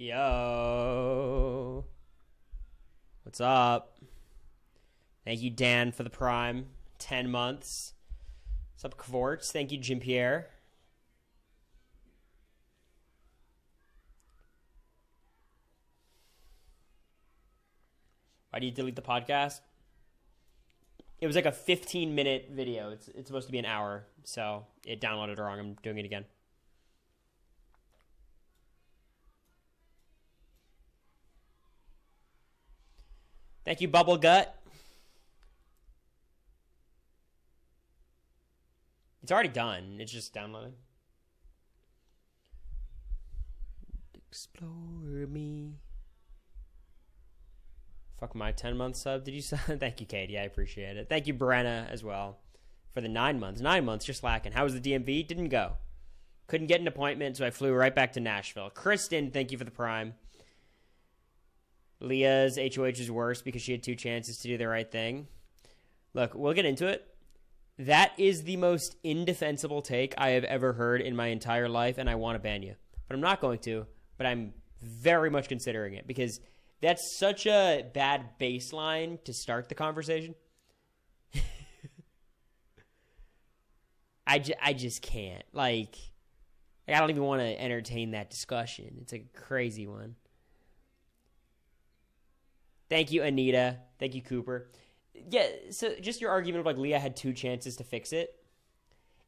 Yo. What's up? Thank you, Dan, for the Prime. 10 months. What's up, Kvarts? Thank you, Jim Pierre. Why do you delete the podcast? It was like a 15-minute video. It's supposed to be an hour, so it downloaded wrong. I'm doing it again. Thank you, Bubble Gut. It's already done. It's just downloading. Explore me. Fuck my 10-month sub. Did you sub? Thank you, Katie. I appreciate it. Thank you, Brenna, as well, for the 9 months. 9 months, you're slacking. How was the DMV? Didn't go. Couldn't get an appointment, so I flew right back to Nashville. Kristen, thank you for the Prime. Leah's HOH is worse because she had 2 chances to do the right thing. Look, we'll get into it. That is the most indefensible take I have ever heard in my entire life, and I want to ban you. But I'm not going to, but I'm very much considering it because that's such a bad baseline to start the conversation. I just can't. Like, I don't even want to entertain that discussion. It's a crazy one. Thank you, Anita. Thank you, Cooper. Yeah, so just your argument of like Leah had 2 chances to fix it.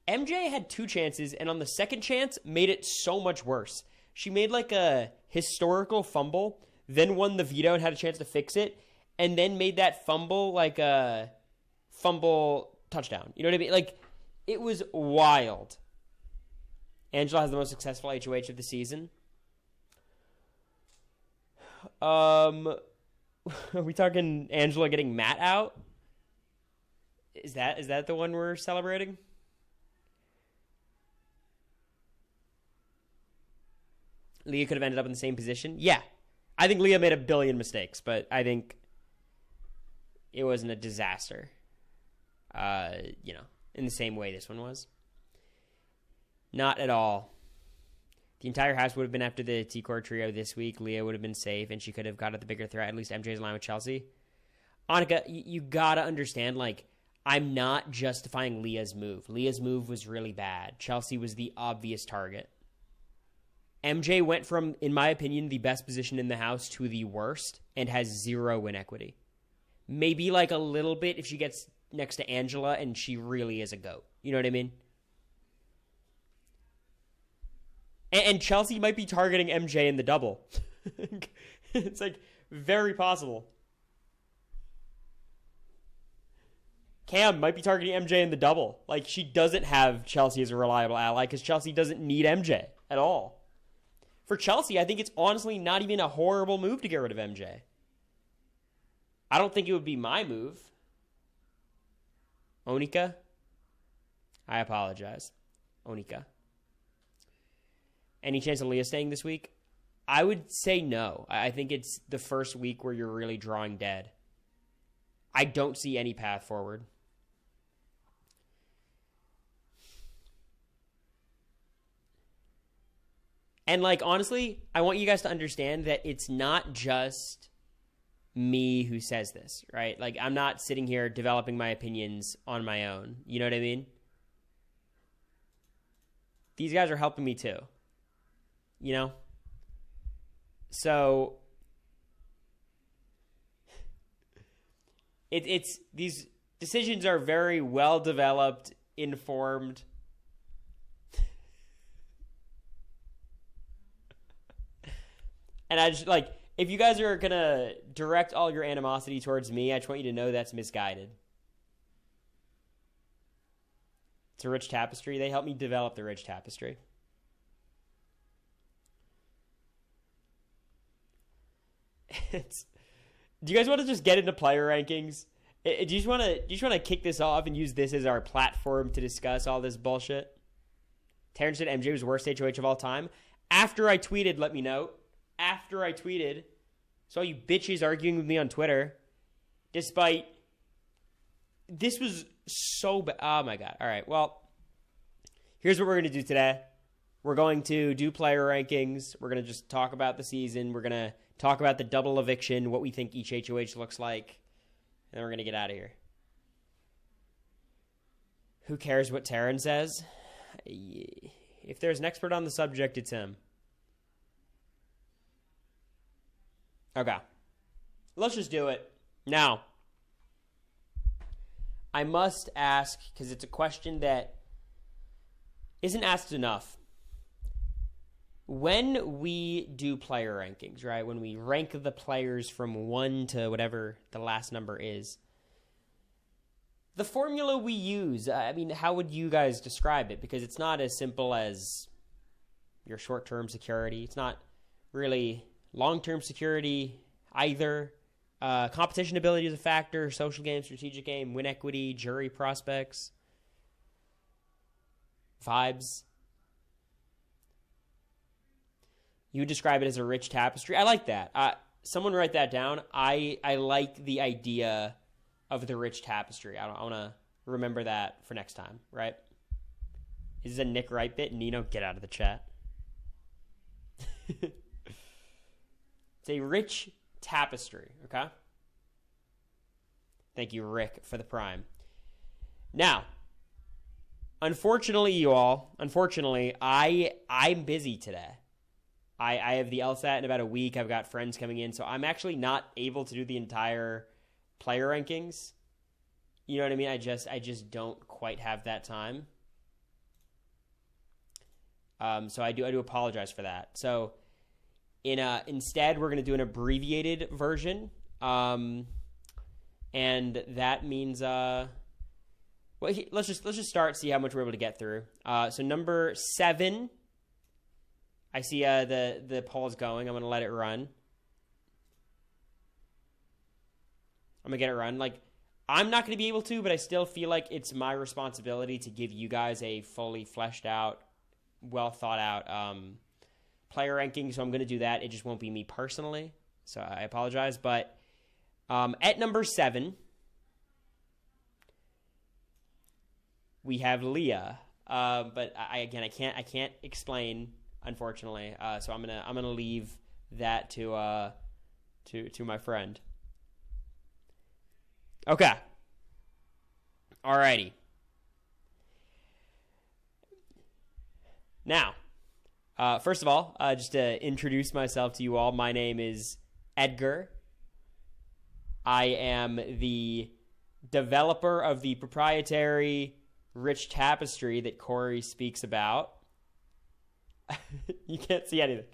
MJ had 2 chances, and on the second chance, made it so much worse. She made like a historical fumble, then won the veto and had a chance to fix it, and then made that fumble like a fumble touchdown. You know what I mean? Like, it was wild. Angela has the most successful HOH of the season. Are we talking Angela getting Matt out? Is that the one we're celebrating? Leah could have ended up in the same position. Yeah. I think Leah made a billion mistakes, but I think it wasn't a disaster. In the same way this one was. Not at all. The entire house would have been after the T-Core trio this week. Leah would have been safe, and she could have got at the bigger threat. At least MJ's line with Chelsie. Annika, you gotta understand, like, I'm not justifying Leah's move. Leah's move was really bad. Chelsie was the obvious target. MJ went from, in my opinion, the best position in the house to the worst and has 0 win equity. Maybe like a little bit if she gets next to Angela and she really is a GOAT. You know what I mean? And Chelsie might be targeting MJ in the double. It's like very possible. Cam might be targeting MJ in the double. Like, she doesn't have Chelsie as a reliable ally because Chelsie doesn't need MJ at all. For Chelsie, I think it's honestly not even a horrible move to get rid of MJ. I don't think it would be my move. Onika? I apologize. Onika. Any chance of Leah staying this week? I would say no. I think it's the first week where you're really drawing dead. I don't see any path forward. And, like, honestly, I want you guys to understand that it's not just me who says this, right? Like, I'm not sitting here developing my opinions on my own. You know what I mean? These guys are helping me too. You know? So, it's these decisions are very well developed, informed. And I just, like, if you guys are going to direct all your animosity towards me, I just want you to know that's misguided. It's a rich tapestry. They helped me develop the rich tapestry. Do you guys want to just get into player rankings? Do you just want to kick this off and use this as our platform to discuss all this bullshit? Terrence said MJ was worst HOH of all time. After I tweeted, let me know. After I tweeted, saw you bitches arguing with me on Twitter, despite this was so bad. Oh my God. All right. Well, here's what we're going to do today. We're going to do player rankings. We're going to just talk about the season. We're going to talk about the double eviction, what we think each HOH looks like, and then we're going to get out of here. Who cares what Taryn says? If there's an expert on the subject, it's him. Okay. Let's just do it. Now, I must ask, because it's a question that isn't asked enough. When we do player rankings, right, when we rank the players from 1 to whatever the last number is, the formula we use, how would you guys describe it? Because it's not as simple as your short-term security. It's not really long-term security either. Competition ability is a factor, social game, strategic game, win equity, jury prospects, vibes. You describe it as a rich tapestry. I like that. Someone write that down. I like the idea of the rich tapestry. I want to remember that for next time, right? Is this a Nick Wright bit? Nino, get out of the chat. It's a rich tapestry, okay? Thank you, Rick, for the prime. Now, unfortunately, you all, I'm busy today. I have the LSAT in about a week. I've got friends coming in, so I'm actually not able to do the entire player rankings. You know what I mean? I just don't quite have that time. So I do apologize for that. So instead, we're going to do an abbreviated version, and that means let's just start, see how much we're able to get through. So number 7. I see the poll's going. I'm going to let it run. I'm going to get it run. I'm not going to be able to, but I still feel like it's my responsibility to give you guys a fully fleshed out, well thought out player ranking. So I'm going to do that. It just won't be me personally. So I apologize. But at number 7, we have Leah. But I can't explain, unfortunately. So I'm gonna leave that to my friend. Okay. Alrighty. Now, first of all, just to introduce myself to you all, my name is Edgar. I am the developer of the proprietary rich tapestry that Cory speaks about. You can't see anything.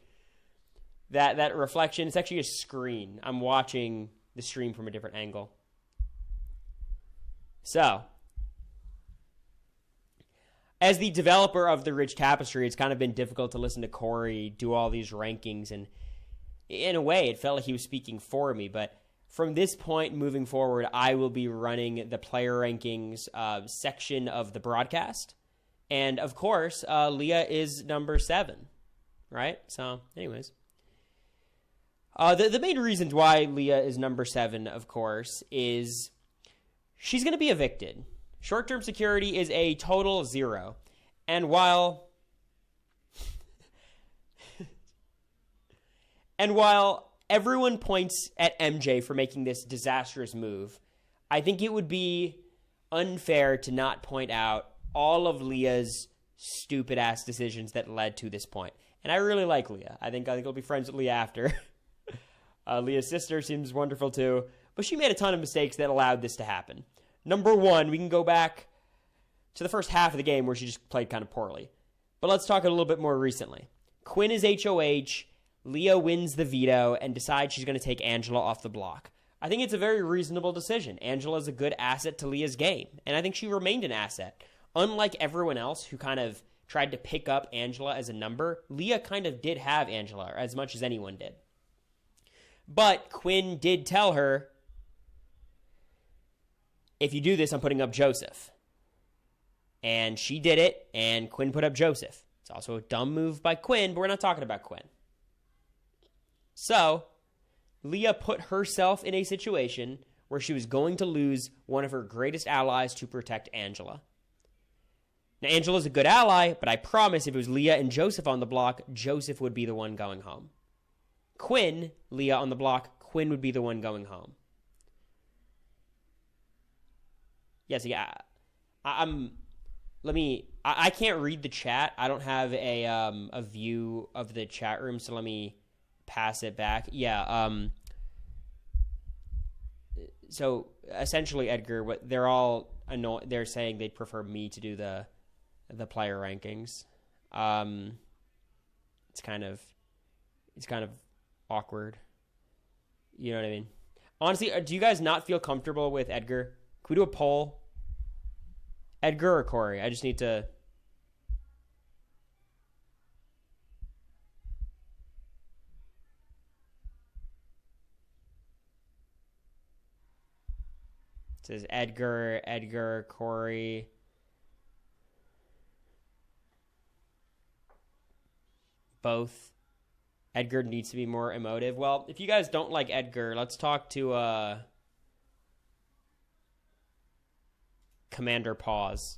That reflection, it's actually a screen. I'm watching the stream from a different angle. So, as the developer of the rich tapestry, it's kind of been difficult to listen to Cory do all these rankings, and in a way, it felt like he was speaking for me. But from this point moving forward, I will be running the player rankings section of the broadcast. And, of course, Leah is number 7, right? So, anyways. The main reasons why Leah is number 7, of course, is she's going to be evicted. Short-term security is a total 0. And while everyone points at MJ for making this disastrous move, I think it would be unfair to not point out all of Leah's stupid-ass decisions that led to this point. And I really like Leah. I think I'll be friends with Leah after. Leah's sister seems wonderful too. But she made a ton of mistakes that allowed this to happen. Number 1, we can go back to the first half of the game where she just played kind of poorly. But let's talk a little bit more recently. Quinn is HOH. Leah wins the veto and decides she's going to take Angela off the block. I think it's a very reasonable decision. Angela's a good asset to Leah's game. And I think she remained an asset. Unlike everyone else who kind of tried to pick up Angela as a number, Leah kind of did have Angela as much as anyone did. But Quinn did tell her, if you do this, I'm putting up Joseph. And she did it, and Quinn put up Joseph. It's also a dumb move by Quinn, but we're not talking about Quinn. So, Leah put herself in a situation where she was going to lose one of her greatest allies to protect Angela. Now, Angela's a good ally, but I promise if it was Leah and Joseph on the block, Joseph would be the one going home. Quinn, Leah on the block, Quinn would be the one going home. Yes, yeah. I can't read the chat. I don't have a view of the chat room, so let me pass it back. Yeah. So essentially, Edgar, what they're all they're saying they'd prefer me to do the player rankings. It's kind of awkward. You know what I mean? Honestly, do you guys not feel comfortable with Edgar? Can we do a poll? Edgar or Cory? I just need to... It says Edgar, Cory. Both. Edgar needs to be more emotive. Well, if you guys don't like Edgar, let's talk to Commander Pause.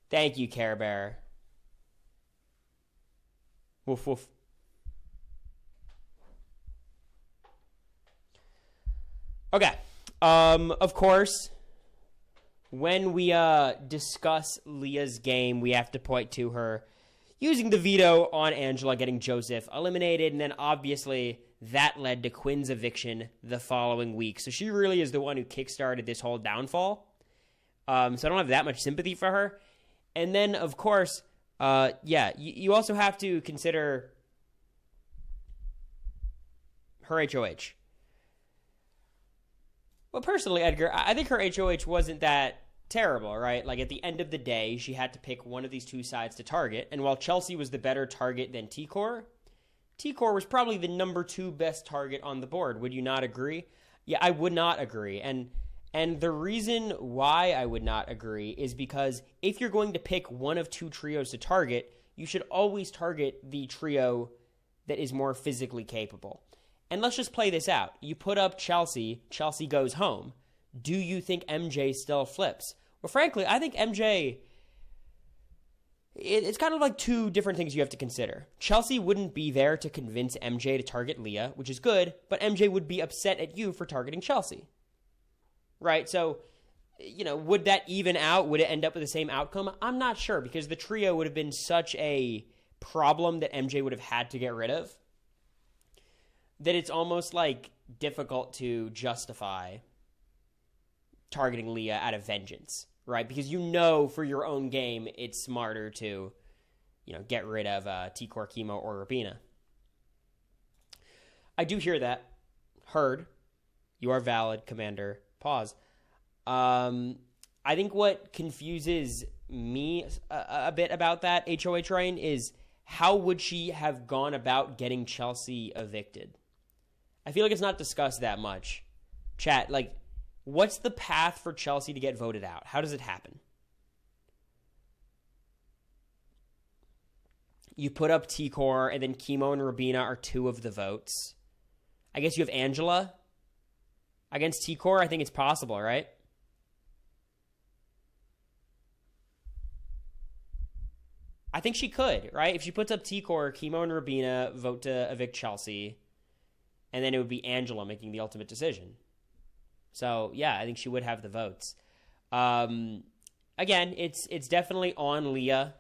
Thank you, Care Bear. Woof woof. Okay. Of course, when we discuss Leah's game, we have to point to her using the veto on Angela getting Joseph eliminated, and then obviously that led to Quinn's eviction the following week. So she really is the one who kickstarted this whole downfall. So I don't have that much sympathy for her. And then, of course, you also have to consider her HOH. Well, personally, Edgar, I think her HOH wasn't that terrible, right? Like, at the end of the day, she had to pick one of these two sides to target. And while Chelsie was the better target than T-Core was probably the number 2 best target on the board. Would you not agree? Yeah, I would not agree. And the reason why I would not agree is because if you're going to pick one of 2 trios to target, you should always target the trio that is more physically capable. And let's just play this out. You put up Chelsie goes home. Do you think MJ still flips? Well, frankly, I think MJ... It's kind of like 2 different things you have to consider. Chelsie wouldn't be there to convince MJ to target Leah, which is good, but MJ would be upset at you for targeting Chelsie. Right? So, would that even out? Would it end up with the same outcome? I'm not sure, because the trio would have been such a problem that MJ would have had to get rid of, that it's almost like difficult to justify targeting Leah out of vengeance, right? Because for your own game, it's smarter to, get rid of T-Core, Kimo, or Rubina. I do hear that. Heard. You are valid, Commander. Pause. I think what confuses me a bit about that HOH reign is how would she have gone about getting Chelsie evicted? I feel like it's not discussed that much. Chat, what's the path for Chelsie to get voted out? How does it happen? You put up T-Core, and then Kimo and Rubina are 2 of the votes. I guess you have Angela against T-Core. I think it's possible, right? I think she could, right? If she puts up T-Core, Kimo and Rubina vote to evict Chelsie, and then it would be Angela making the ultimate decision. So, yeah, I think she would have the votes. Again, it's definitely on Leah.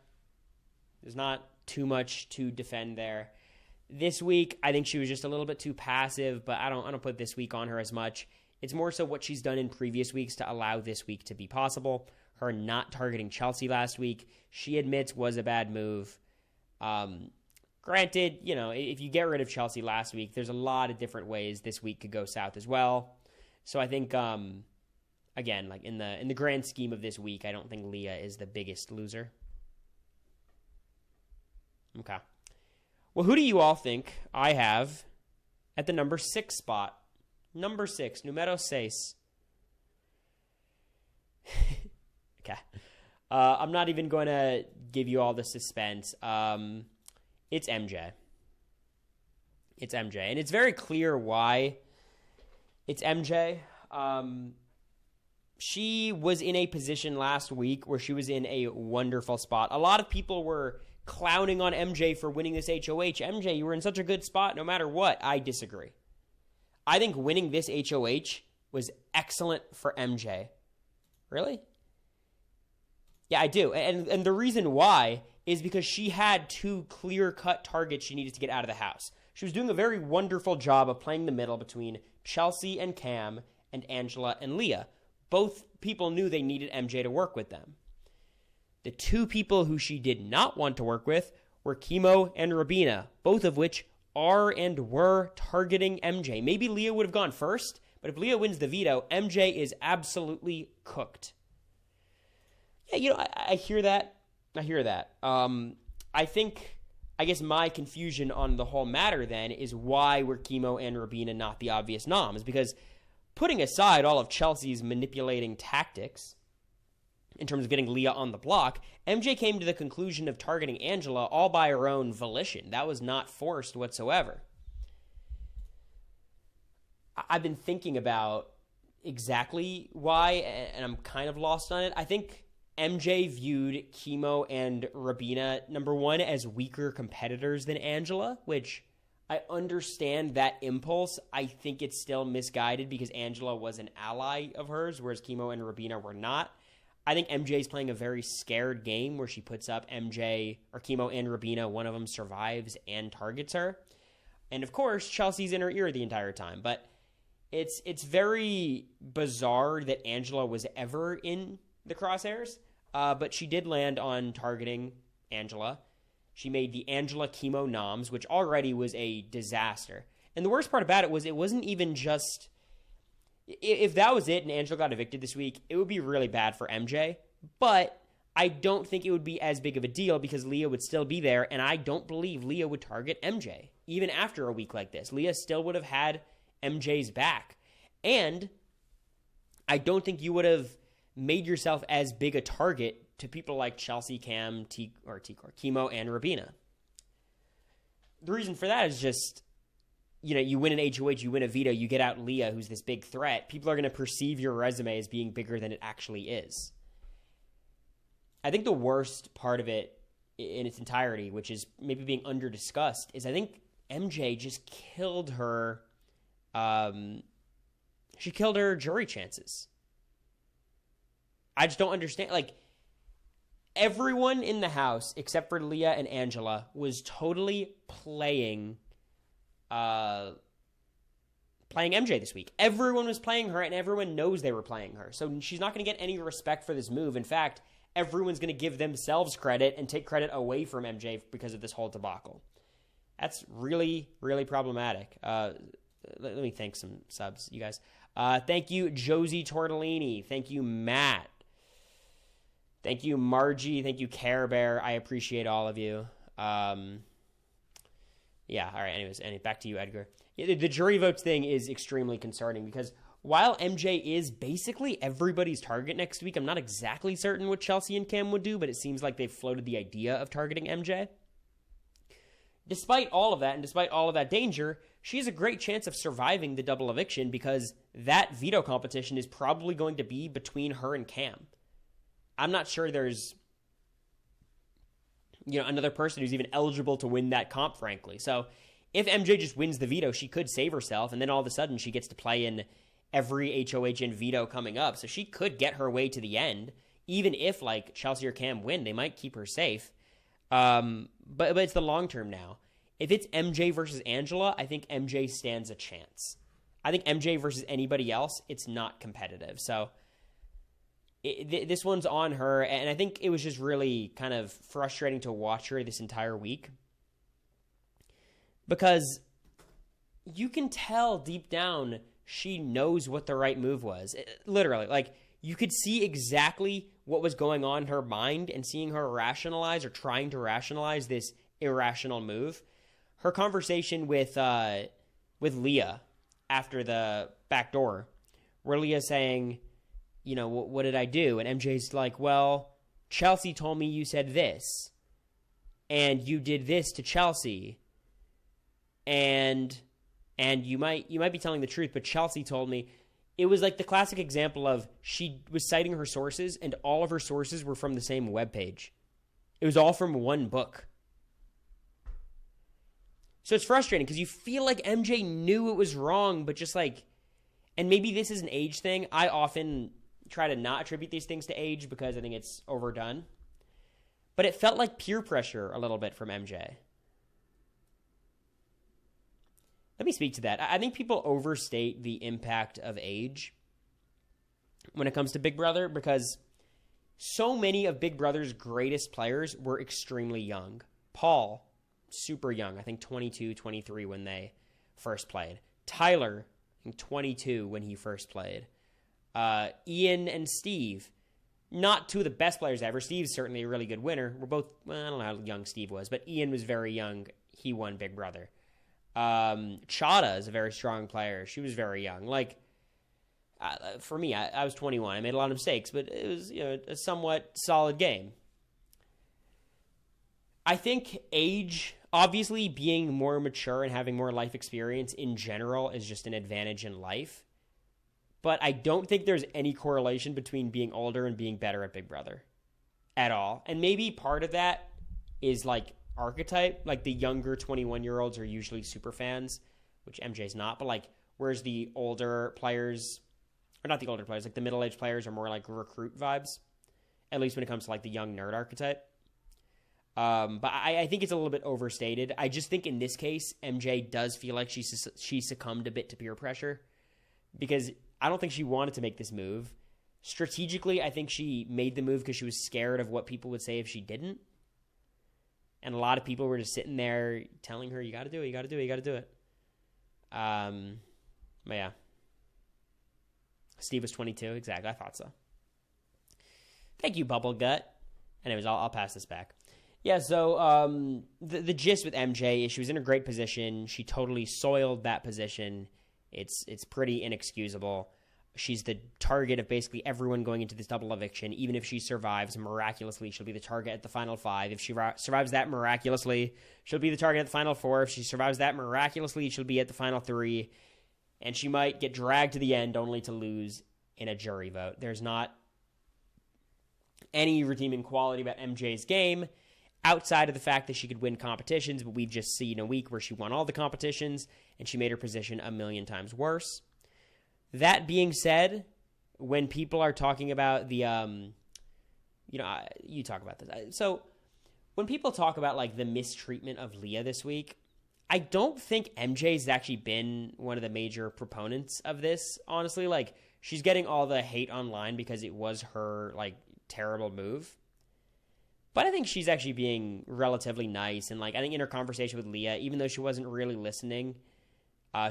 There's not too much to defend there. This week, I think she was just a little bit too passive, but I don't put this week on her as much. It's more so what she's done in previous weeks to allow this week to be possible. Her not targeting Chelsie last week, she admits was a bad move. Granted, if you get rid of Chelsie last week, there's a lot of different ways this week could go south as well. So I think, again, in the grand scheme of this week, I don't think Leah is the biggest loser. Okay. Well, who do you all think I have at the number 6 spot? Number 6, numero 6. Okay. I'm not even going to give you all the suspense. It's MJ. It's MJ. And it's very clear why it's MJ. she was in a position last week where she was in a wonderful spot. A lot of people were clowning on MJ for winning this HOH. MJ, you were in such a good spot no matter what. I disagree. I think winning this HOH was excellent for MJ. Really? Yeah, I do. And the reason why is because she had two clear-cut targets she needed to get out of the house. She was doing a very wonderful job of playing the middle between Chelsie and Cam and Angela and Leah. Both people knew they needed MJ to work with them. The two people who she did not want to work with were Kimo and Rubina, both of which are and were targeting MJ. Maybe Leah would have gone first, but if Leah wins the veto, MJ is absolutely cooked. Yeah, I hear that. I guess my confusion on the whole matter then is why were Kimo and Rubina not the obvious noms? Because putting aside all of Chelsea's manipulating tactics in terms of getting Leah on the block, MJ came to the conclusion of targeting Angela all by her own volition. That was not forced whatsoever. I've been thinking about exactly why, and I'm kind of lost on it. I think MJ viewed Kimo and Rubina, number one, as weaker competitors than Angela, which I understand that impulse. I think it's still misguided because Angela was an ally of hers, whereas Kimo and Rubina were not. I think MJ's playing a very scared game where she puts up MJ or Kimo and Rubina. One of them survives and targets her. And of course, Chelsea's in her ear the entire time. But it's very bizarre that Angela was ever in the crosshairs. But she did land on targeting Angela. She made the Angela Kimo noms, which already was a disaster. And the worst part about it was it wasn't even just... If that was it and Angela got evicted this week, it would be really bad for MJ. But I don't think it would be as big of a deal because Leah would still be there, and I don't believe Leah would target MJ. Even after a week like this, Leah still would have had MJ's back. And I don't think you would have made yourself as big a target to people like Chelsie, Cam, Kimo, and Rubina. The reason for that is just... you win an HOH, you win a veto, you get out Leah, who's this big threat. People are going to perceive your resume as being bigger than it actually is. I think the worst part of it in its entirety, which is maybe being under-discussed, is I think MJ just killed her... she killed her jury chances. I just don't understand. Everyone in the house, except for Leah and Angela, was totally playing MJ this week. Everyone was playing her, and everyone knows they were playing her. So she's not going to get any respect for this move. In fact, everyone's going to give themselves credit and take credit away from MJ because of this whole debacle. That's really, really problematic. Let me thank some subs, you guys. Thank you, Josie Tortellini. Thank you, Matt. Thank you, Margie. Thank you, Care Bear. I appreciate all of you. Yeah, all right, anyways, back to you, Edgar. The jury votes thing is extremely concerning because while MJ is basically everybody's target next week, I'm not exactly certain what Chelsie and Cam would do, but it seems like they've floated the idea of targeting MJ. Despite all of that, and despite all of that danger, she has a great chance of surviving the double eviction because that veto competition is probably going to be between her and Cam. I'm not sure there's another person who's even eligible to win that comp, frankly. So if MJ just wins the veto, she could save herself, and then all of a sudden she gets to play in every HOH and veto coming up. So she could get her way to the end, even if, Chelsie or Cam win, they might keep her safe. But it's the long term now. If it's MJ versus Angela, I think MJ stands a chance. I think MJ versus anybody else, it's not competitive. So this one's on her, and I think it was just really kind of frustrating to watch her this entire week because you can tell deep down she knows what the right move was. Literally, you could see exactly what was going on in her mind and seeing her rationalize or trying to rationalize this irrational move. Her conversation with Leah after the back door, where Leah's saying, what did I do? And MJ's like, well, Chelsie told me you said this, and you did this to Chelsie, and you might be telling the truth, but Chelsie told me. it was like the classic example of she was citing her sources and all of her sources were from the same webpage. It was all from one book. So it's frustrating because you feel like MJ knew it was wrong, but just like, and maybe this is an age thing. I often try to not attribute these things to age because I think it's overdone. But it felt like peer pressure a little bit from MJ. Let me speak to that. I think people overstate the impact of age when it comes to Big Brother because so many of Big Brother's greatest players were extremely young. Paul, super young, I think 22, 23 when they first played. Tyler, I think 22 when he first played. Ian and Steve, not two of the best players ever. Steve's certainly a really good winner. We're both, well, I don't know how young Steve was, but Ian was very young. He won Big Brother. Chada is a very strong player. She was very young. Like, for me, I was 21. I made a lot of mistakes, but it was, a somewhat solid game. I think age, obviously being more mature and having more life experience in general is just an advantage in life. But I don't think there's any correlation between being older and being better at Big Brother at all. And maybe part of that is like archetype. Like the younger 21-year-olds are usually super fans, which MJ's not. But like, whereas the older players, or not the older players, like the middle-aged players are more like recruit vibes, at least when it comes to like the young nerd archetype. But I think it's a little bit overstated. I just think in this case, MJ does feel like she succumbed a bit to peer pressure because I don't think she wanted to make this move. Strategically, I think she made the move because she was scared of what people would say if she didn't. And a lot of people were just sitting there telling her, you got to do it, you got to do it, you got to do it. But yeah. Steve was 22. Exactly. I thought so. Thank you, Bubble Gut. Anyways, I'll pass this back. Yeah, so the gist with MJ is she was in a great position. She totally soiled that position. It's pretty inexcusable. She's the target of basically everyone going into this double eviction. Even if she survives miraculously, she'll be the target at the final 5. If she survives that miraculously, she'll be the target at the final 4. If she survives that miraculously, she'll be at the final 3. And she might get dragged to the end only to lose in a jury vote. There's not any redeeming quality about MJ's game outside of the fact that she could win competitions, but we've just seen a week where she won all the competitions and she made her position a million times worse. That being said, when people are talking about the, you talk about this. So when people talk about like the mistreatment of Leah this week, I don't think MJ's actually been one of the major proponents of this, honestly. Like, she's getting all the hate online because it was her, like, terrible move. But I think she's actually being relatively nice. And, like, I think in her conversation with Leah, even though she wasn't really listening,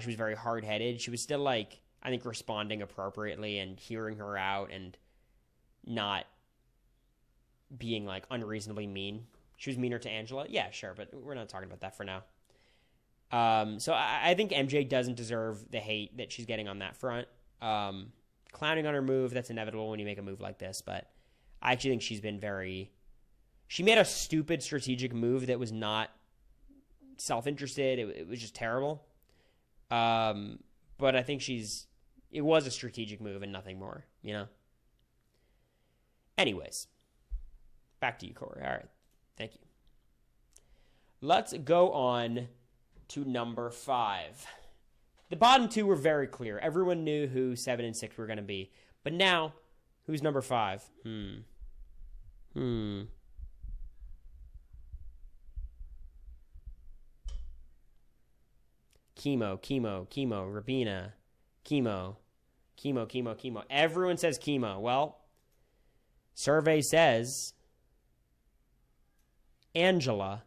she was very hard-headed. She was still, like, I think responding appropriately and hearing her out and not being, like, unreasonably mean. She was meaner to Angela. Yeah, sure, but we're not talking about that for now. So I think MJ doesn't deserve the hate that she's getting on that front. Clowning on her move, that's inevitable when you make a move like this, but I actually think she's been she made a stupid strategic move that was not self-interested. It was just terrible. But I think it was a strategic move and nothing more, Anyways, back to you, Cory. All right. Thank you. Let's go on to number 5. The bottom 2 were very clear. Everyone knew who 7 and 6 were going to be. But now, who's number 5? Kimo, Rubina, Kimo. Everyone says Kimo. Well, survey says Angela.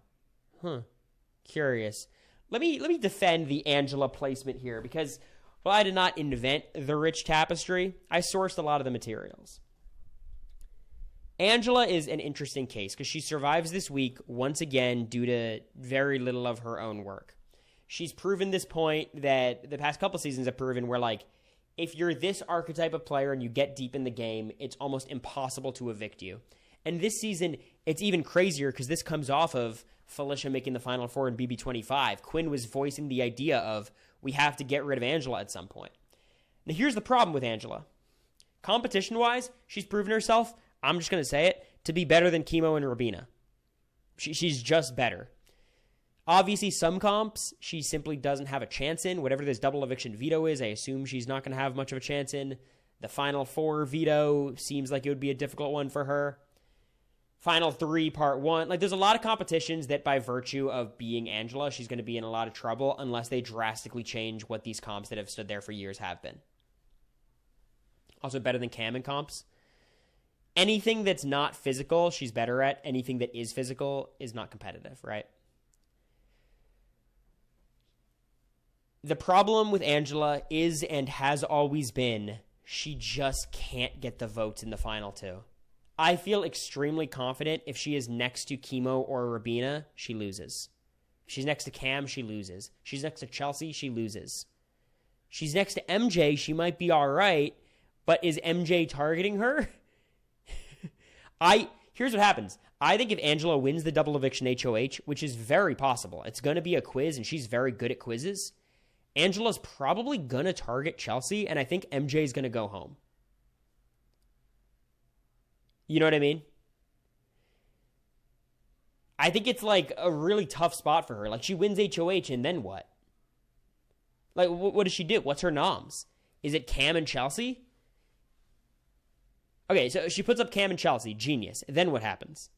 Curious. Let me defend the Angela placement here because, well, I did not invent the rich tapestry. I sourced a lot of the materials. Angela is an interesting case because she survives this week once again due to very little of her own work. She's proven this point that the past couple seasons have proven where, like, if you're this archetype of player and you get deep in the game, it's almost impossible to evict you. And this season, it's even crazier because this comes off of Felicia making the Final Four in BB25. Quinn was voicing the idea of we have to get rid of Angela at some point. Now, here's the problem with Angela. Competition-wise, she's proven herself, I'm just going to say it, to be better than Kimo and Rubina. She's just better. Obviously, some comps, she simply doesn't have a chance in. Whatever this double eviction veto is, I assume she's not going to have much of a chance in. The Final 4 veto seems like it would be a difficult one for her. Final 3, Part 1. Like, there's a lot of competitions that by virtue of being Angela, she's going to be in a lot of trouble unless they drastically change what these comps that have stood there for years have been. Also better than Cam in comps. Anything that's not physical, she's better at. Anything that is physical is not competitive, right? The problem with Angela is and has always been she just can't get the votes in the final 2. I feel extremely confident if she is next to Kimo or Rubina, she loses. If she's next to Cam, she loses. She's next to Chelsie, she loses. She's next to MJ, she might be all right, but is MJ targeting her? Here's what happens. I think if Angela wins the double eviction HOH, which is very possible, it's going to be a quiz, and she's very good at quizzes, Angela's probably going to target Chelsie, and I think MJ's going to go home. You know what I mean? I think it's like a really tough spot for her. Like, she wins HOH, and then what? Like, what does she do? What's her noms? Is it Cam and Chelsie? Okay, so she puts up Cam and Chelsie. Genius. Then what happens?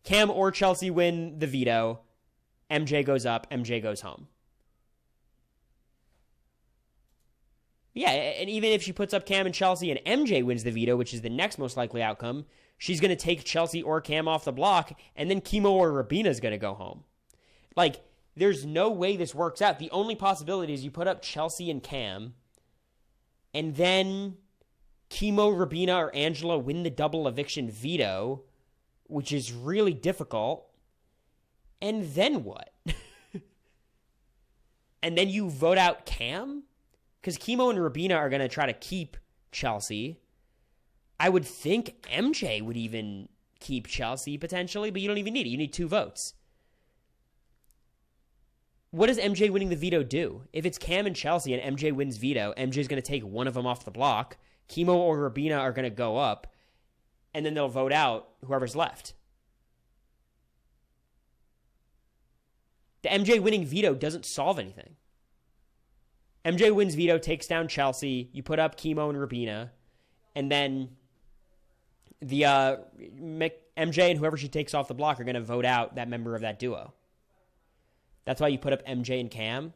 Cam or Chelsie win the veto. MJ goes up. MJ goes home. Yeah, and even if she puts up Cam and Chelsie and MJ wins the veto, which is the next most likely outcome, she's going to take Chelsie or Cam off the block, and then Kimo or Rubina is going to go home. Like, there's no way this works out. The only possibility is you put up Chelsie and Cam, and then Kimo, Rubina, or Angela win the double eviction veto, which is really difficult. And then what? And then you vote out Cam? Because Kimo and Rubina are going to try to keep Chelsie. I would think MJ would even keep Chelsie potentially, but you don't even need it. You need 2 votes. What does MJ winning the veto do? If it's Cam and Chelsie and MJ wins veto, MJ's going to take one of them off the block. Kimo or Rubina are going to go up, and then they'll vote out whoever's left. The MJ winning veto doesn't solve anything. MJ wins veto, takes down Chelsie. You put up Kimo and Rubina, and then the MJ and whoever she takes off the block are going to vote out that member of that duo. That's why you put up MJ and Cam.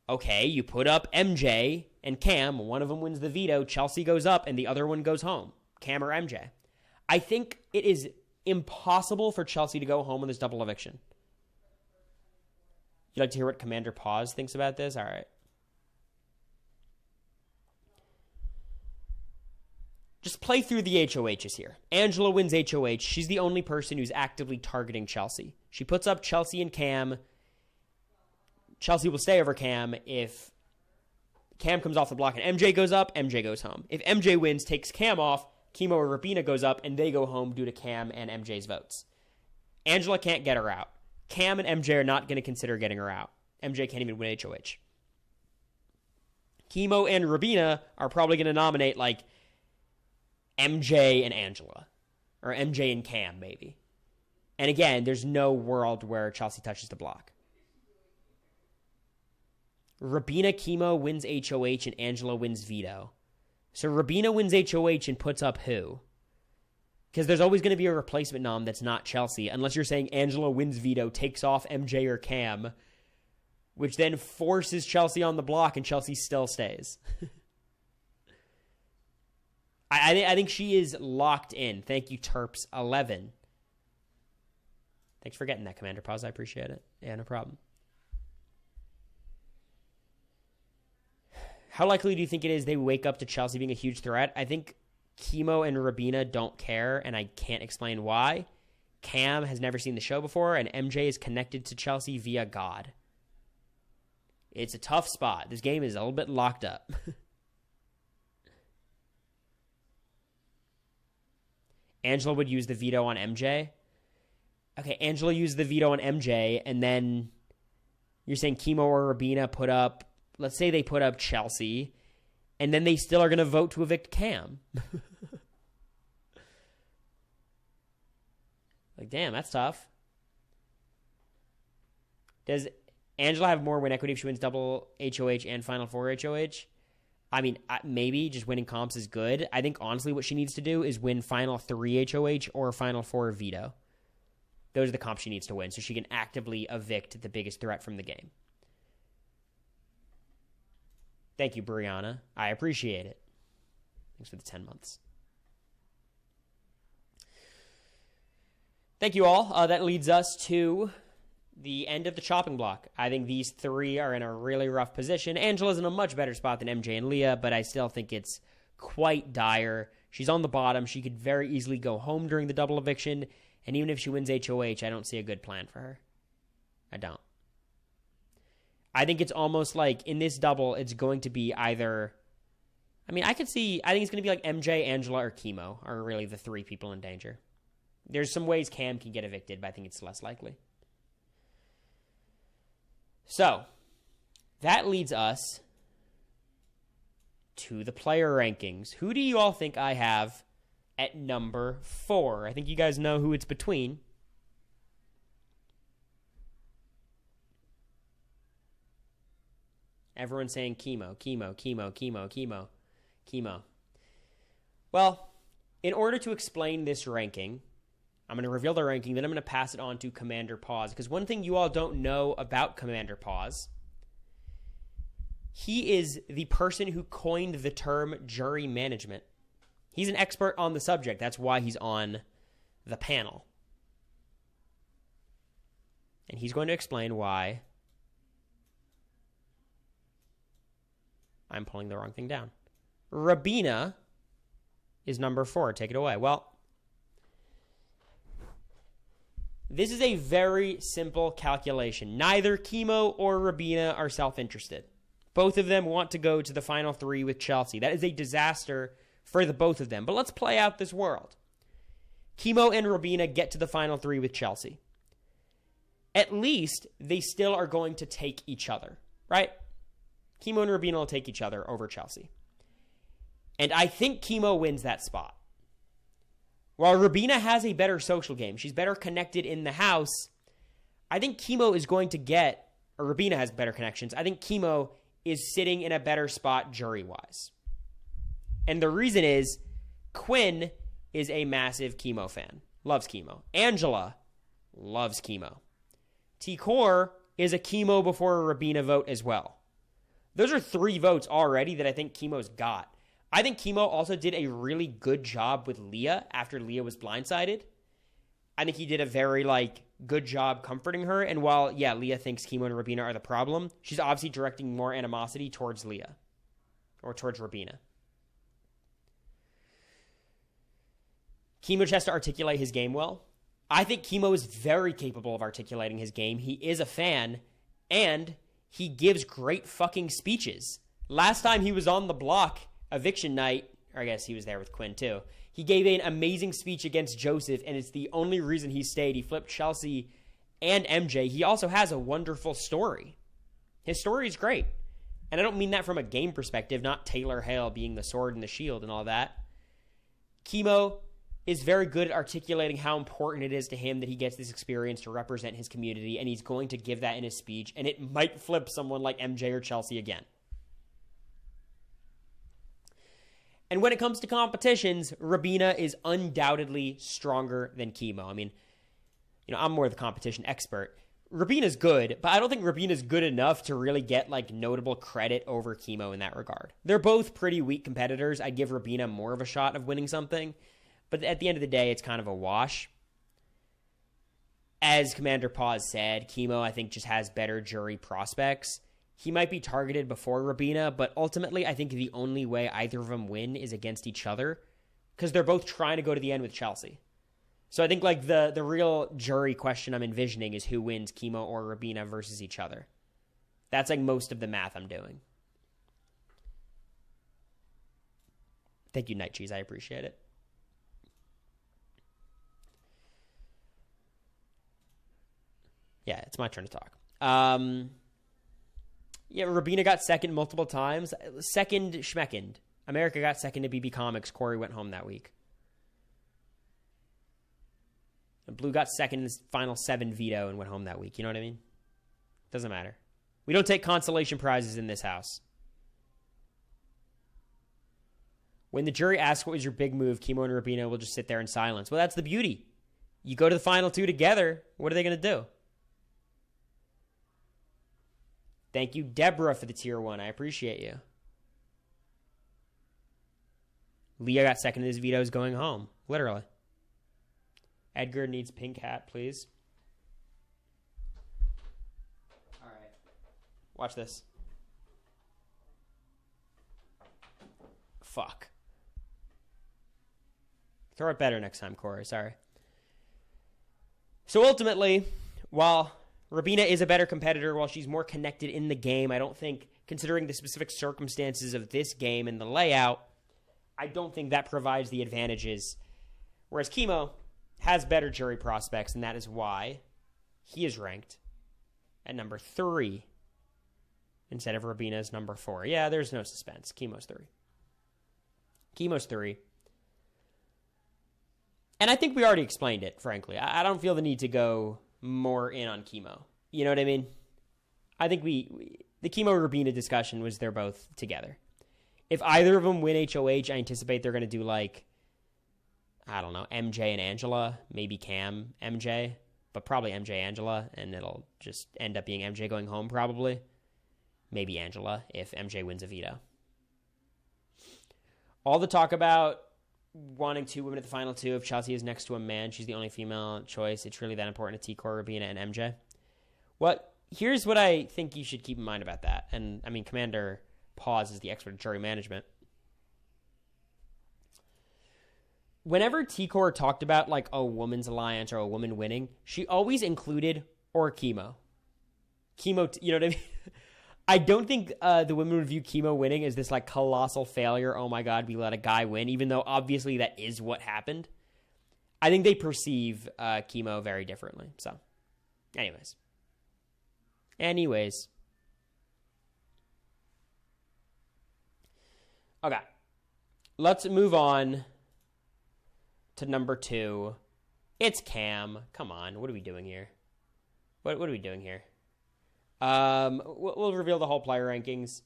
Okay, you put up MJ and Cam. One of them wins the veto. Chelsie goes up, and the other one goes home. Cam or MJ. I think it is impossible for Chelsie to go home in this double eviction. You'd like to hear what Commander Pause thinks about this? All right. Just play through the HOHs here. Angela wins HOH. She's the only person who's actively targeting Chelsie. She puts up Chelsie and Cam. Chelsie will stay over Cam. If Cam comes off the block and MJ goes up, MJ goes home. If MJ wins, takes Cam off, Kimo or Rubina goes up, and they go home due to Cam and MJ's votes. Angela can't get her out. Cam and MJ are not going to consider getting her out. MJ can't even win HOH. Kimo and Rubina are probably going to nominate, like, MJ and Angela. Or MJ and Cam, maybe. And again, there's no world where Chelsie touches the block. Rubina, Kimo wins HOH, and Angela wins veto. So Rubina wins HOH and puts up who? Because there's always going to be a replacement nom that's not Chelsie, unless you're saying Angela wins veto, takes off MJ or Cam, which then forces Chelsie on the block, and Chelsie still stays. I think she is locked in. Thank you, Terps11. Thanks for getting that, Commander Pause. I appreciate it. Yeah, no problem. How likely do you think it is they wake up to Chelsie being a huge threat? I think Kimo and Rubina don't care, and I can't explain why. Cam has never seen the show before, and MJ is connected to Chelsie via God. It's a tough spot. This game is a little bit locked up. Angela would use the veto on MJ. Okay, Angela used the veto on MJ, and then you're saying Kimo or Rubina put up let's say they put up Chelsie, and then they still are going to vote to evict Cam. Like, damn, that's tough. Does Angela have more win equity if she wins double HOH and Final Four HOH? I mean, maybe just winning comps is good. I think, honestly, what she needs to do is win Final 3 HOH or Final 4 veto. Those are the comps she needs to win so she can actively evict the biggest threat from the game. Thank you, Brianna. I appreciate it. Thanks for the 10 months. Thank you all. That leads us to the end of the chopping block. I think these three are in a really rough position. Angela's in a much better spot than MJ and Leah, but I still think it's quite dire. She's on the bottom. She could very easily go home during the double eviction, and even if she wins HOH, I don't see a good plan for her. I don't. I think it's almost like in this double, it's going to be either... I think it's going to be like MJ, Angela, or Kimo are really the three people in danger. There's some ways Cam can get evicted, but I think it's less likely. So, that leads us to the player rankings. Who do you all think I have at number 4? I think you guys know who it's between. Everyone's saying Kimo, Kimo, Kimo, Kimo, Kimo, Kimo. Well, in order to explain this ranking, I'm going to reveal the ranking, then I'm going to pass it on to Commander Pause. Because one thing you all don't know about Commander Pause, he is the person who coined the term jury management. He's an expert on the subject. That's why he's on the panel. And he's going to explain why I'm pulling the wrong thing down. Rubina is number 4. Take it away. Well, this is a very simple calculation. Neither Kimo or Rubina are self-interested. Both of them want to go to the Final 3 with Chelsie. That is a disaster for the both of them. But let's play out this world. Kimo and Rubina get to the Final 3 with Chelsie. At least they still are going to take each other, right? Kimo and Rubina will take each other over Chelsie. And I think Kimo wins that spot. While Rubina has a better social game, she's better connected in the house, I think Kimo is going to get, or Rubina has better connections, I think Kimo is sitting in a better spot jury-wise. And the reason is, Quinn is a massive Kimo fan. Loves Kimo. Angela loves Kimo. T-Core is a Kimo before a Rubina vote as well. Those are 3 votes already that I think Kimo's got. I think Kimo also did a really good job with Leah after Leah was blindsided. I think he did a very, good job comforting her. And while, Leah thinks Kimo and Rubina are the problem, she's obviously directing more animosity towards Leah. Or towards Rubina. Kimo just has to articulate his game well. I think Kimo is very capable of articulating his game. He is a fan, and he gives great fucking speeches. Last time he was on the block, eviction night, or I guess he was there with Quinn too, he gave an amazing speech against Joseph, and it's the only reason he stayed. He flipped Chelsie and MJ. He also has a wonderful story. His story is great. And I don't mean that from a game perspective, not Taylor Hale being the sword and the shield and all that. Kimo is very good at articulating how important it is to him that he gets this experience to represent his community, and he's going to give that in his speech, and it might flip someone like MJ or Chelsie again. And when it comes to competitions, Rubina is undoubtedly stronger than Kimo. I mean, I'm more the competition expert. Rubina's good, but I don't think Rubina's good enough to really get, notable credit over Kimo in that regard. They're both pretty weak competitors. I'd give Rubina more of a shot of winning something, but at the end of the day, it's kind of a wash. As Commander Pause said, Kimo, I think, just has better jury prospects. He might be targeted before Rubina, but ultimately I think the only way either of them win is against each other because they're both trying to go to the end with Chelsie. So I think the real jury question I'm envisioning is who wins, Kimo or Rubina versus each other. That's most of the math I'm doing. Thank you, Night Cheese. I appreciate it. Yeah, it's my turn to talk. Yeah, Rubina got second multiple times. Second schmeckend. America got second to BB Comics. Cory went home that week. And Blue got second in the final 7 veto and went home that week. You know what I mean? Doesn't matter. We don't take consolation prizes in this house. When the jury asks what was your big move, Kimo and Rubina will just sit there in silence. Well, that's the beauty. You go to the final 2 together. What are they going to do? Thank you, Deborah, for the tier 1. I appreciate you. Leah got second in his vetoes going home. Literally. Edgar needs pink hat, please. All right. Watch this. Fuck. Throw it better next time, Cory. Sorry. So ultimately, while Rubina is a better competitor, while she's more connected in the game, I don't think, considering the specific circumstances of this game and the layout, I don't think that provides the advantages. Whereas Kimo has better jury prospects, and that is why he is ranked at number 3 instead of Rubina's number 4. Yeah, there's no suspense. Kimo's 3. Kimo's 3. And I think we already explained it, frankly. I don't feel the need to go more in on Kimo. You know what I mean? I think the Kimo Rubina discussion was they're both together. If either of them win HOH, I anticipate they're going to do like, I don't know, MJ and Angela, maybe Cam, MJ, but probably MJ, Angela, and it'll just end up being MJ going home probably. Maybe Angela if MJ wins a veto. All the talk about wanting 2 women at the final 2, if Chelsie is next to a man, she's the only female choice. It's really that important to T-Core, Rubina, and MJ. Here's what I think you should keep in mind about that. And, I mean, Commander Pause is the expert in jury management. Whenever T-Core talked about, like, a woman's alliance or a woman winning, she always included or Kimo. Kimo, you know what I mean? I don't think the women would view Kimo winning as this, like, colossal failure. Oh, my God, we let a guy win, even though obviously that is what happened. I think they perceive Kimo very differently. So, anyways. Okay. Let's move on to number 2. It's Cam. Come on. What are we doing here? What are we doing here? We'll reveal the whole player rankings.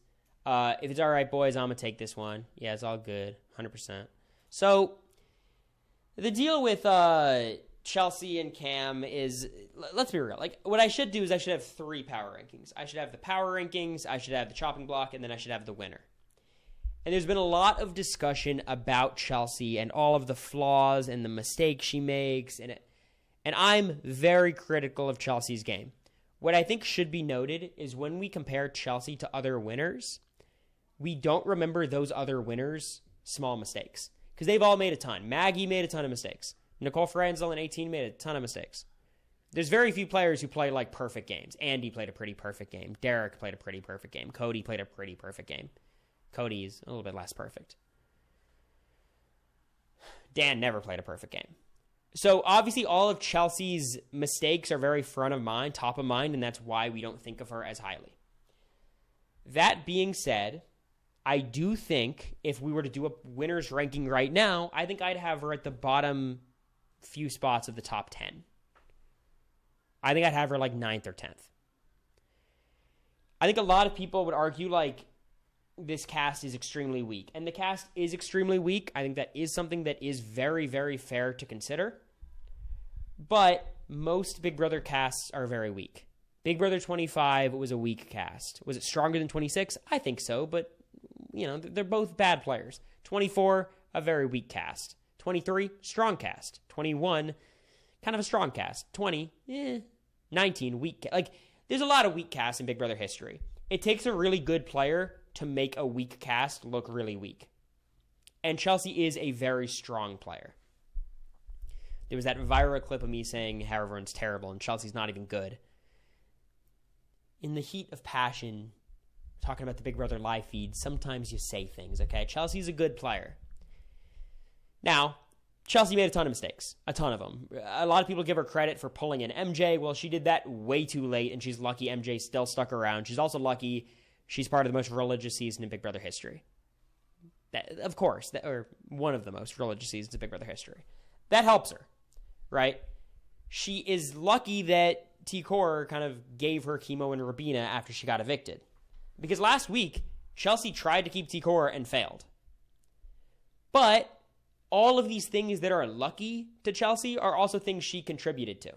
If it's all right, boys, I'm going to take this one. Yeah, it's all good. 100%. So, the deal with Chelsie and Cam is, let's be real. Like, what I should do is I should have 3 power rankings. I should have the power rankings, I should have the chopping block, and then I should have the winner. And there's been a lot of discussion about Chelsie and all of the flaws and the mistakes she makes. And I'm very critical of Chelsea's game. What I think should be noted is when we compare Chelsie to other winners, we don't remember those other winners' small mistakes. Because they've all made a ton. Maggie made a ton of mistakes. Nicole Franzel in 18 made a ton of mistakes. There's very few players who play like perfect games. Andy played a pretty perfect game. Derek played a pretty perfect game. Cody played a pretty perfect game. Cody's a little bit less perfect. Dan never played a perfect game. So obviously all of Chelsea's mistakes are very front of mind, top of mind, and that's why we don't think of her as highly. That being said, I do think if we were to do a winner's ranking right now, I think I'd have her at the bottom few spots of the top 10. I think I'd have her like 9th or 10th. I think a lot of people would argue like this cast is extremely weak. And the cast is extremely weak. I think that is something that is very, very fair to consider. But most Big Brother casts are very weak. Big Brother 25 was a weak cast. Was it stronger than 26? I think so, but, you know, they're both bad players. 24, a very weak cast. 23, strong cast. 21, kind of a strong cast. 20, 19, weak. Like, there's a lot of weak casts in Big Brother history. It takes a really good player to make a weak cast look really weak. And Chelsie is a very strong player. There was that viral clip of me saying how everyone's terrible and Chelsea's not even good. In the heat of passion, talking about the Big Brother live feed, sometimes you say things, okay? Chelsea's a good player. Now, Chelsie made a ton of mistakes. A ton of them. A lot of people give her credit for pulling in MJ. Well, she did that way too late, and she's lucky MJ still stuck around. She's also lucky she's part of the most religious season in Big Brother history. Of course, or one of the most religious seasons of Big Brother history. That helps her, right? She is lucky that Cory kind of gave her Kimo and Rubina after she got evicted. Because last week, Chelsie tried to keep Cory and failed. But all of these things that are lucky to Chelsie are also things she contributed to.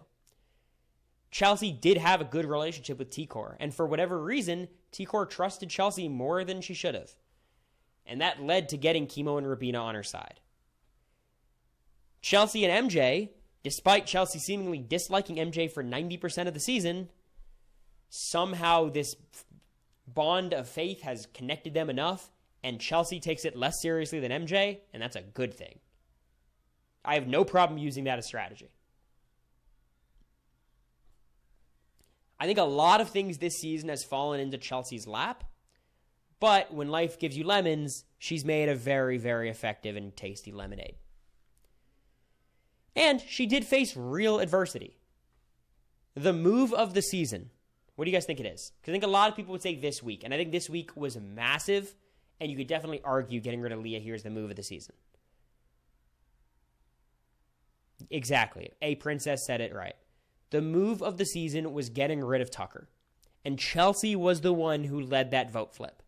Chelsie did have a good relationship with Cory, and for whatever reason, Cory trusted Chelsie more than she should have. And that led to getting Kimo and Rubina on her side. Chelsie and MJ, despite Chelsie seemingly disliking MJ for 90% of the season, somehow this bond of faith has connected them enough, and Chelsie takes it less seriously than MJ, and that's a good thing. I have no problem using that as strategy. I think a lot of things this season has fallen into Chelsea's lap, but when life gives you lemons, she's made a very, very effective and tasty lemonade. And she did face real adversity. The move of the season. What do you guys think it is? Because I think a lot of people would say this week, and I think this week was massive, and you could definitely argue getting rid of Leah here is the move of the season. Exactly. A Princess said it right. The move of the season was getting rid of Tucker. And Chelsie was the one who led that vote flip.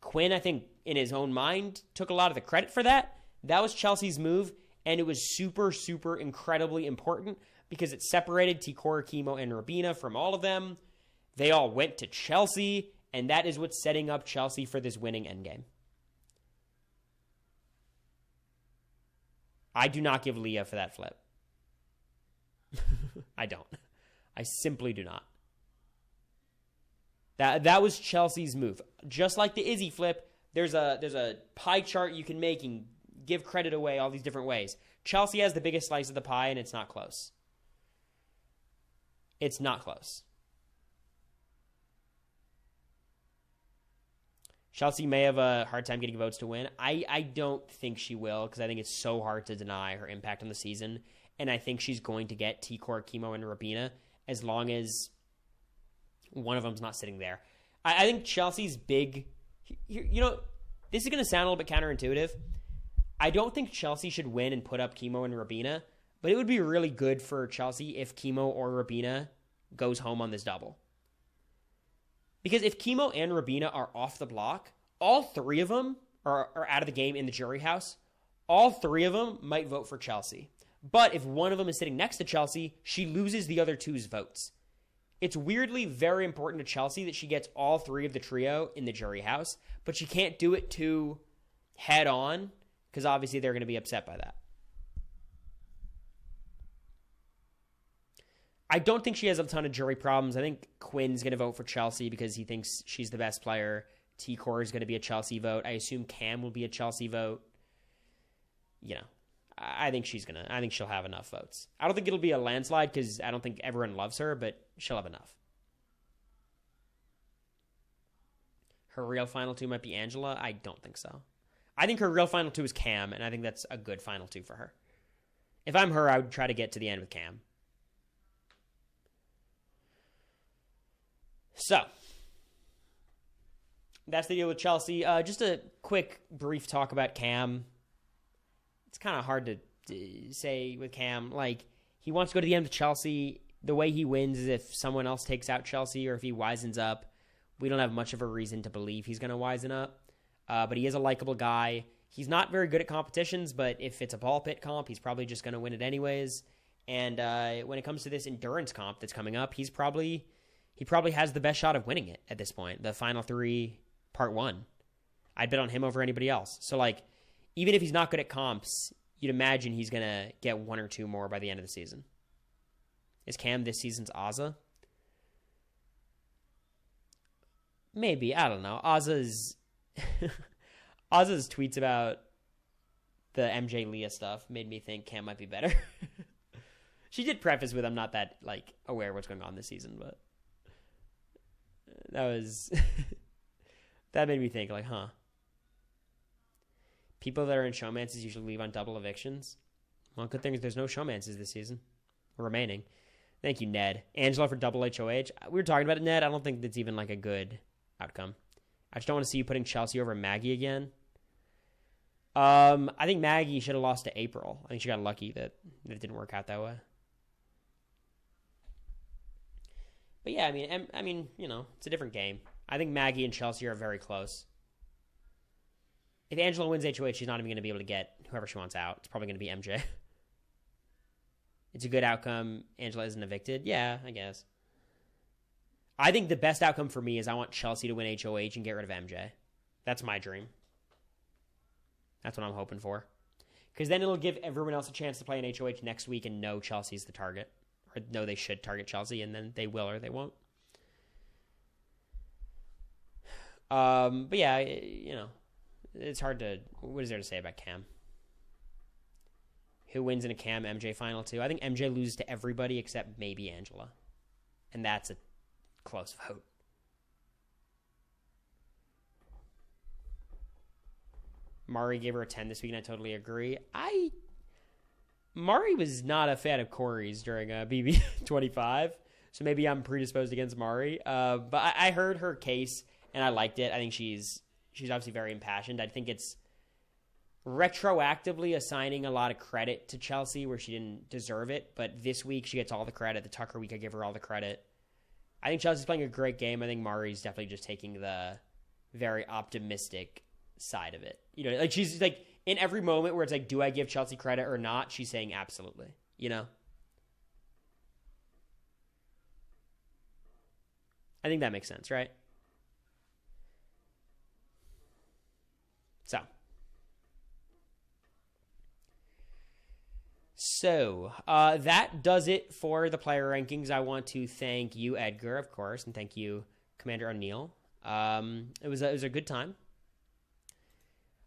Quinn, I think, in his own mind, took a lot of the credit for that. That was Chelsea's move, and it was super, super incredibly important because it separated Cory, Kimo, and Rubina from all of them. They all went to Chelsie, and that is what's setting up Chelsie for this winning endgame. I do not give Leah for that flip. I don't. I simply do not. That was Chelsea's move. Just like the Izzy flip, there's a pie chart you can make and give credit away all these different ways. Chelsie has the biggest slice of the pie, and it's not close. It's not close. Chelsie may have a hard time getting votes to win. I don't think she will, because I think it's so hard to deny her impact on the season. And I think she's going to get Cory, Kimo, and Rubina as long as one of them's not sitting there. I think Chelsea's big... this is going to sound a little bit counterintuitive. I don't think Chelsie should win and put up Kimo and Rubina, but it would be really good for Chelsie if Kimo or Rubina goes home on this double. Because if Kimo and Rubina are off the block, all three of them are out of the game in the jury house. All three of them might vote for Chelsie. But if one of them is sitting next to Chelsie, she loses the other two's votes. It's weirdly very important to Chelsie that she gets all three of the trio in the jury house, but she can't do it too head on, because obviously they're going to be upset by that. I don't think she has a ton of jury problems. I think Quinn's going to vote for Chelsie because he thinks she's the best player. Cory is going to be a Chelsie vote. I assume Cam will be a Chelsie vote. I think she'll have enough votes. I don't think it'll be a landslide because I don't think everyone loves her, but she'll have enough. Her real final two might be Angela. I don't think so. I think her real final two is Cam, and I think that's a good final two for her. If I'm her, I would try to get to the end with Cam. So, that's the deal with Chelsie. Just a quick, brief talk about Cam. It's kind of hard to say with Cam. Like, he wants to go to the end with Chelsie. The way he wins is if someone else takes out Chelsie or if he wisens up. We don't have much of a reason to believe he's going to wisen up. But he is a likable guy. He's not very good at competitions, but if it's a ball pit comp, he's probably just going to win it anyways. And when it comes to this endurance comp that's coming up, he probably has the best shot of winning it at this point. The final three, part one. I'd bet on him over anybody else. So, like, even if he's not good at comps, you'd imagine he's going to get one or two more by the end of the season. Is Cam this season's Azza? Maybe. I don't know. Azza's tweets about the MJ Leah stuff made me think Cam might be better. She did preface with, I'm not that, like, aware of what's going on this season, but that was... that made me think, like, huh. People that are in showmances usually leave on double evictions. Well, good thing is there's no showmances this season remaining. Thank you, Ned. Angela for double HOH. We were talking about it, Ned. I don't think that's even like a good outcome. I just don't want to see you putting Chelsie over Maggie again. I think Maggie should have lost to April. I think she got lucky that it didn't work out that way. But yeah, I mean, it's a different game. I think Maggie and Chelsie are very close. If Angela wins HOH, she's not even going to be able to get whoever she wants out. It's probably going to be MJ. It's a good outcome. Angela isn't evicted. Yeah, I guess. I think the best outcome for me is I want Chelsie to win HOH and get rid of MJ. That's my dream. That's what I'm hoping for. Because then it'll give everyone else a chance to play in HOH next week and know Chelsea's the target. Or know they should target Chelsie, and then they will or they won't. But yeah, it's hard to... What is there to say about Cam? Who wins in a Cam MJ final too? I think MJ loses to everybody except maybe Angela. And that's a close vote. Mari gave her a 10 this week, and I totally agree. Mari was not a fan of Cory's during BB 25, so maybe I'm predisposed against Mari. But I heard her case, and I liked it. I think she's obviously very impassioned. I think it's retroactively assigning a lot of credit to Chelsie where she didn't deserve it, but this week she gets all the credit. The Tucker week, I give her all the credit. I think Chelsea's playing a great game. I think Mari's definitely just taking the very optimistic side of it. Like she's like in every moment where it's like, do I give Chelsie credit or not? She's saying absolutely, I think that makes sense, right? So that does it for the player rankings. I want to thank you, Edgar, of course, and thank you, Commander O'Neill. It was a good time.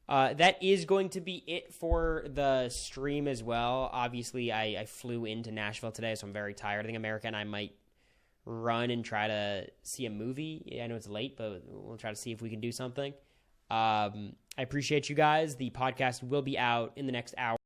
That is going to be it for the stream as well. Obviously, I flew into Nashville today, so I'm very tired. I think America and I might run and try to see a movie. I know it's late, but we'll try to see if we can do something. I appreciate you guys. The podcast will be out in the next hour.